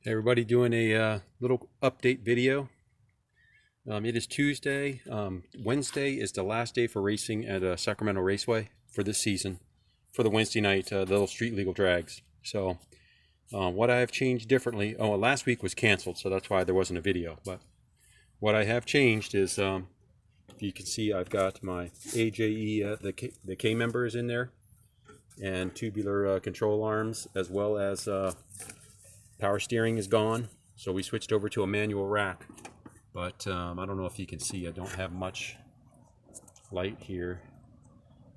Hey everybody, doing a little update video. It is Tuesday. Wednesday is the last day for racing at Sacramento Raceway for this season, for the Wednesday night, the little street legal drags. So what I have changed differently, last week was canceled, so that's why there wasn't a video. But what I have changed is, if you can see, I've got my AJE, the K members in there, and tubular control arms, as well as power steering is gone, so we switched over to a manual rack. But I don't know if you can see, I don't have much light here.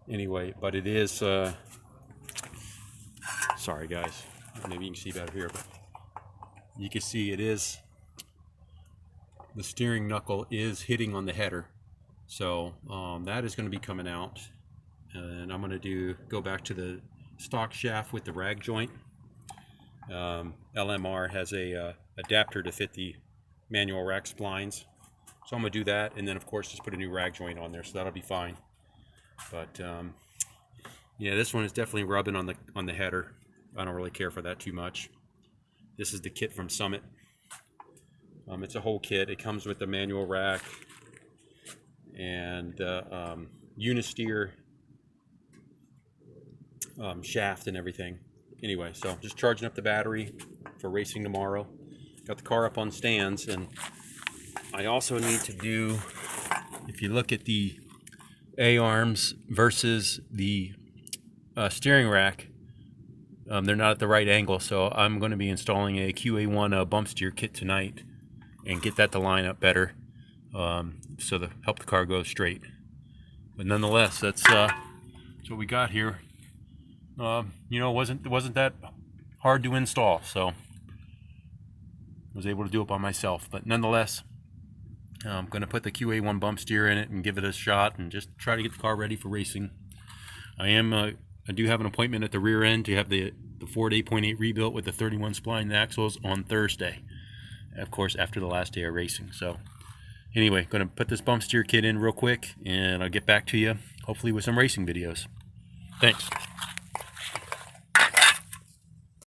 Anyway, but it is, sorry guys, maybe you can see better here, but you can see it is, the steering knuckle is hitting on the header. So that is going to be coming out, and I'm going to go back to the stock shaft with the rag joint. LMR has a adapter to fit the manual rack splines, so I'm gonna do that, and then of course just put a new rag joint on there, so that'll be fine. But yeah, this one is definitely rubbing on the header. I don't really care for that too much. This is the kit from Summit. It's a whole kit. It comes with the manual rack and unisteer shaft and everything. Anyway, so just charging up the battery for racing tomorrow. Got the car up on stands, and I also need to do, if you look at the A-arms versus the steering rack, they're not at the right angle, so I'm going to be installing a QA1 bump steer kit tonight and get that to line up better, so to help the car go straight. But nonetheless, that's what we got here. You know, it wasn't that hard to install, so I was able to do it by myself. But nonetheless, I'm going to put the QA1 bump steer in it and give it a shot and just try to get the car ready for racing. I do have an appointment at the rear end to have the Ford 8.8 rebuilt with the 31 spline axles on Thursday, of course after the last day of racing. So anyway, going to put this bump steer kit in real quick, and I'll get back to you hopefully with some racing videos. Thanks.